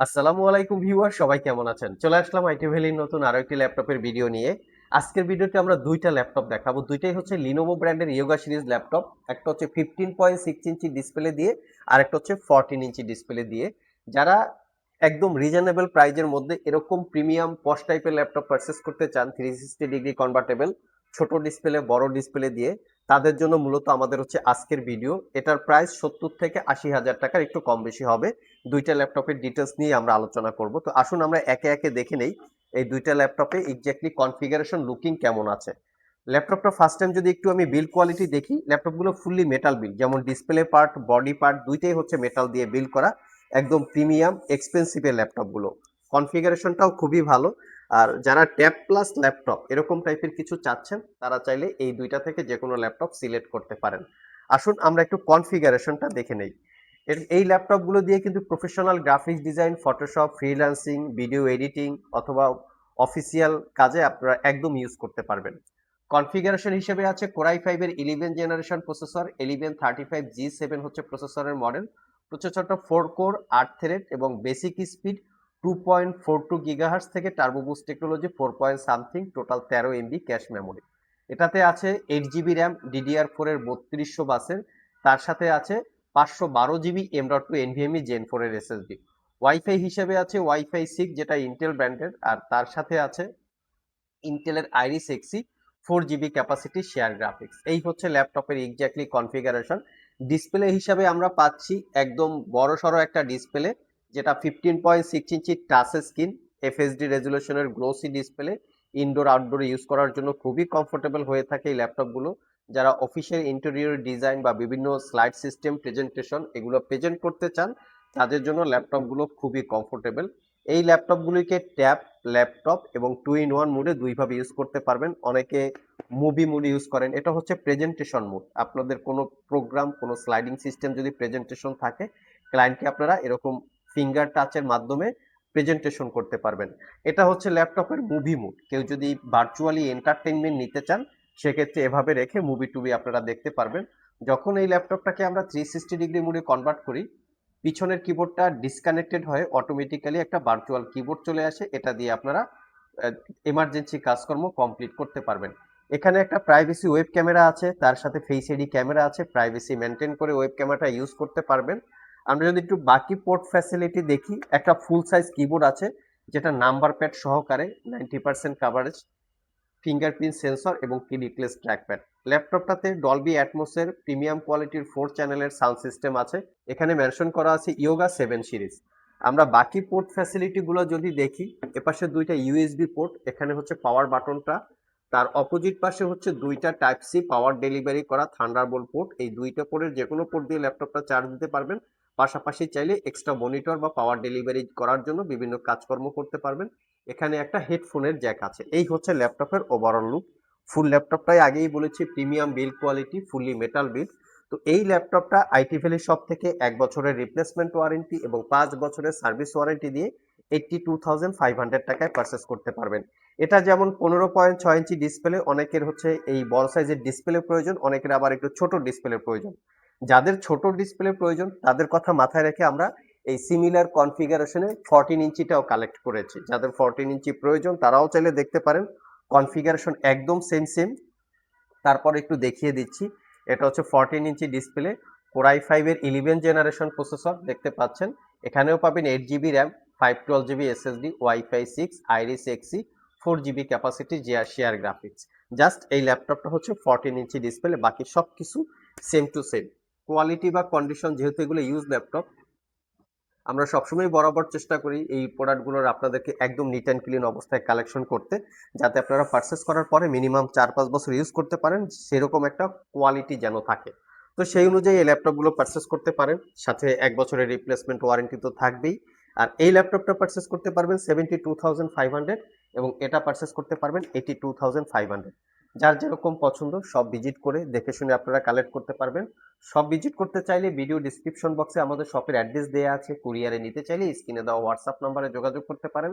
আসসালামু আলাইকুম ভিউয়ার, সবাই কেমন আছেন? চলে আসলাম আইটি ভ্যালির নতুন আরো একটি ল্যাপটপের ভিডিও নিয়ে। আজকের ভিডিওতে আমরা দুইটা ল্যাপটপ দেখাবো। দুইটাই হচ্ছে লিনোভো ব্র্যান্ডের ইয়োগা সিরিজ ল্যাপটপ। একটা হচ্ছে 15.6 ইঞ্চি ডিসপ্লে দিয়ে, আর একটা হচ্ছে 14 ইঞ্চি ডিসপ্লে দিয়ে। যারা একদম রিজনেবল প্রাইজের মধ্যে এরকম প্রিমিয়াম পশ টাইপের ল্যাপটপ পারচেস করতে চান, 360 ডিগ্রি কনভার্টেবল, ছোট ডিসপ্লে বড় ডিসপ্লে দিয়ে, তাদের জন্য মূলত আমাদের হচ্ছে আজকের ভিডিও। এটার প্রাইস 70 থেকে 80 হাজার টাকার একটু কম বেশি হবে। দুইটা ল্যাপটপের ডিটেলস নিয়ে আমরা আলোচনা করব। তো আসুন আমরা একে একে দেখে নেই এই দুইটা ল্যাপটপে এক্স্যাক্টলি কনফিগারেশন লুকিং কেমন আছে। ল্যাপটপটা ফার্স্ট টাইম যদি একটু আমি বিল্ড কোয়ালিটি দেখি, ল্যাপটপগুলো ফুললি মেটাল বিল্ড, যেমন ডিসপ্লে পার্ট বডি পার্ট দুইটাই হচ্ছে মেটাল দিয়ে বিল্ড করা। একদম প্রিমিয়াম এক্সপেন্সিভের ল্যাপটপগুলো, কনফিগারেশনটাও খুবই ভালো। আর যারা ট্যাব প্লাস ল্যাপটপ এরকম টাইপের কিছু চাচ্ছেন, তারা চাইলে এই দুইটা থেকে যে কোনো ল্যাপটপ সিলেক্ট করতে পারেন। আসুন আমরা একটু কনফিগারেশনটা দেখে নেই। এই ল্যাপটপগুলো দিয়ে কিন্তু professional graphics design, Photoshop, freelancing, video editing অথবা অফিসিয়াল কাজে আপনারা একদম ইউজ করতে পারবেন। কনফিগারেশন হিসেবে আছে কোরাই 5 এর 11 জেনারেশন প্রসেসর, 1135G7 হচ্ছে প্রসেসরের মডেল। প্রসেসরটা 4 কোর 8 থ্রেড এবং বেসিক স্পিড 2.42 গিগাহার্টজ থেকে turbo boost technology 4 point something, total 13 MB cache memory. এটাতে আছে 8 জিবি র্যাম DDR4 এর 3200 বাসের। তার সাথে আছে 512 জিবি M.2 NVMe Gen 4 এর SSD। ওয়াইফাই হিসেবে আছে ওয়াইফাই 6, যেটা ইন্টেল ব্র্যান্ডের, আর তার সাথে আছে ইন্টেলের Iris Xe 4 GB capacity share graphics. এই হচ্ছে ল্যাপটপের এক্স্যাক্টলি কনফিগারেশন। ডিসপ্লে হিসাবে আমরা পাচ্ছি একদম বড়সড় একটা ডিসপ্লে, যেটা 15.6 ইঞ্চি টাচ স্ক্রিন, এফএসডি রেজুলেশনের গ্লোসি ডিসপ্লে। ইনডোর আউটডোরে ইউজ করার জন্য খুবই কমফোর্টেবল হয়ে থাকে এই ল্যাপটপগুলো। যারা অফিসিয়াল ইন্টেরিয়র ডিজাইন বা বিভিন্ন স্লাইড সিস্টেম প্রেজেন্টেশন এগুলো প্রেজেন্ট করতে চান, তাদের জন্য ল্যাপটপগুলো খুবই কমফোর্টেবল। এই ল্যাপটপগুলিকে ট্যাব, ল্যাপটপ এবং 2-in-1 মোডে দুইভাবে ইউজ করতে পারবেন। অনেকে মুভি মোড ইউজ করেন, এটা হচ্ছে প্রেজেন্টেশন মোড। আপনাদের কোনো প্রোগ্রাম, কোনো স্লাইডিং সিস্টেম যদি প্রেজেন্টেশন থাকে, ক্লায়েন্টকে আপনারা এরকম ফিঙ্গার টাচের মাধ্যমে প্রেজেন্টেশন করতে পারবেন। এটা হচ্ছে ল্যাপটপের মুভি মোড। কেউ যদি ভার্চুয়ালি এন্টারটেইনমেন্ট নিতে চান, সেক্ষেত্রে এভাবে রেখে মুভি টুভি আপনারা দেখতে পারবেন। যখন এই ল্যাপটপটাকে আমরা 360 ডিগ্রি মোডে কনভার্ট করি, পিছনের কিবোর্ডটা ডিসকানেক্টেড হয়ে অটোমেটিক্যালি একটা ভার্চুয়াল কিবোর্ড চলে আসে। এটা দিয়ে আপনারা এমার্জেন্সি কাজকর্ম কমপ্লিট করতে পারবেন। এখানে একটা প্রাইভেসি ওয়েব ক্যামেরা আছে, তার সাথে ফেস আইডি ক্যামেরা আছে। প্রাইভেসি মেনটেন করে ওয়েব ক্যামেরাটা ইউজ করতে পারবেন। আমরা যদি একটু বাকি পোর্ট ফ্যাসিলিটি দেখি, একটা ফুল সাইজ কিবোর্ড আছে, যেটা নাম্বার প্যাড সহকারে 90% কাভারেজ, ফিঙ্গারপ্রিন্ট সেন্সর এবং কিডিক্লেস ট্র্যাকপ্যাড। ল্যাপটপটাতে ডলবি অ্যাটমসের প্রিমিয়াম কোয়ালিটির 4 চ্যানেলের সাউন্ড সিস্টেম আছে। এখানে মেনশন করা আছে ইয়োগা 7 সিরিজ। আমরা বাকি পোর্ট ফ্যাসিলিটিগুলো যদি দেখি, এপাশে দুইটা ইউএসবি পোর্ট, এখানে হচ্ছে পাওয়ার বাটনটা। তার অপোজিট পাশে হচ্ছে দুইটা টাইপ সি পাওয়ার ডেলিভারি করা থান্ডারবোল্ট পোর্ট। এই দুইটা পোর্টের যে কোনো পোর্ট দিয়ে ল্যাপটপটা চার্জ দিতে পারবেন। পাশাপাশি চাইলে এক্সট্রা মনিটর বা পাওয়ার ডেলিভারি করার জন্য বিভিন্ন কাজকর্ম করতে পারবেন। এখানে একটা হেডফোনের জ্যাক আছে। এই হচ্ছে ল্যাপটপের ওভারঅল লুক। ফুল ল্যাপটপটাই আগেই বলেছি premium build quality, fully metal build. তো এই ল্যাপটপটা আইটি ভ্যালি শপ থেকে 1 বছরের রিপ্লেসমেন্ট ওয়ারেন্টি এবং 5 বছরের সার্ভিস ওয়ারেন্টি দিয়ে 82,500 টাকায় পারচেস করতে পারবেন। এটা যেমন 15.6 ইঞ্চি ডিসপ্লে, অনেকের হচ্ছে এই বড় সাইজের ডিসপ্লে প্রয়োজন, অনেকের আবার একটু ছোট ডিসপ্লে প্রয়োজন। যাদের ছোট ডিসপ্লে প্রয়োজন তাদের কথা মাথায় রেখে আমরা এই সিমিলার কনফিগারেশনে 14 ইঞ্চিটাও কালেক্ট করেছি। যাদের 14 ইঞ্চি প্রয়োজন তারাও চাইলে দেখতে পারেন। কনফিগারেশন একদম সেম সেম। তারপর একটু দেখিয়ে দিচ্ছি। এটা হচ্ছে 14 ইঞ্চি ডিসপ্লে, কোরাই 5 এর 11 জেনারেশন প্রসেসর দেখতে পাচ্ছেন। এখানেও পাবেন 8 GB RAM, 512 GB SSD, wifi 6, iris Xe, 4 GB capacity share graphics. Just এই ল্যাপটপটা হচ্ছে 14 ইঞ্চি ডিসপ্লে, বাকি সব কিছু সেম টু সেম। কোয়ালিটি বা কন্ডিশন, যেহেতু এগুলো ইউজ ল্যাপটপ, আমরা সবসময় বরাবর চেষ্টা করি এই প্রোডাক্টগুলোর আপনাদেরকে একদম নিট অ্যান্ড ক্লিন অবস্থায় কালেকশন করতে, যাতে আপনারা পারচেস করার পরে মিনিমাম 4-5 বছর ইউজ করতে পারেন, সেরকম একটা কোয়ালিটি যেন থাকে। তো সেই অনুযায়ী এই ল্যাপটপগুলো পারচেস করতে পারেন। সাথে 1 বছরের রিপ্লেসমেন্ট ওয়ারেন্টি তো থাকবেই। আর এই ল্যাপটপটা পারচেস করতে পারবেন 72,500 এবং এটা পারচেস করতে পারবেন 82,500। যার যেরকম পছন্দ সব ভিজিট করে দেখে শুনে আপনারা কালেক্ট করতে পারবেন। সব ভিজিট করতে চাইলে ভিডিও ডিসক্রিপশন বক্সে আমাদের শপের অ্যাড্রেস দেওয়া আছে। কুরিয়ারে নিতে চাইলে স্ক্রিনে দেওয়া হোয়াটসঅ্যাপ নাম্বারে যোগাযোগ করতে পারেন।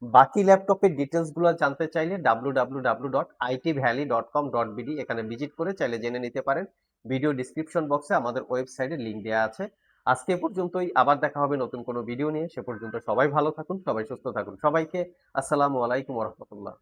বাকি ল্যাপটপের ডিটেলসগুলো জানতে চাইলে www.itvalley.com.bd এখানে ভিজিট করে চাইলে জেনে নিতে পারেন। ভিডিও ডিসক্রিপশন বক্সে আমাদের ওয়েবসাইটের লিংক দেওয়া আছে। আজকে এ পর্যন্তই, আবার দেখা হবে নতুন কোনো ভিডিও নিয়ে। সে পর্যন্ত সবাই ভালো থাকুন, সবাই সুস্থ থাকুন। সবাইকে আসসালামু আলাইকুম ওয়া রাহমাতুল্লাহ।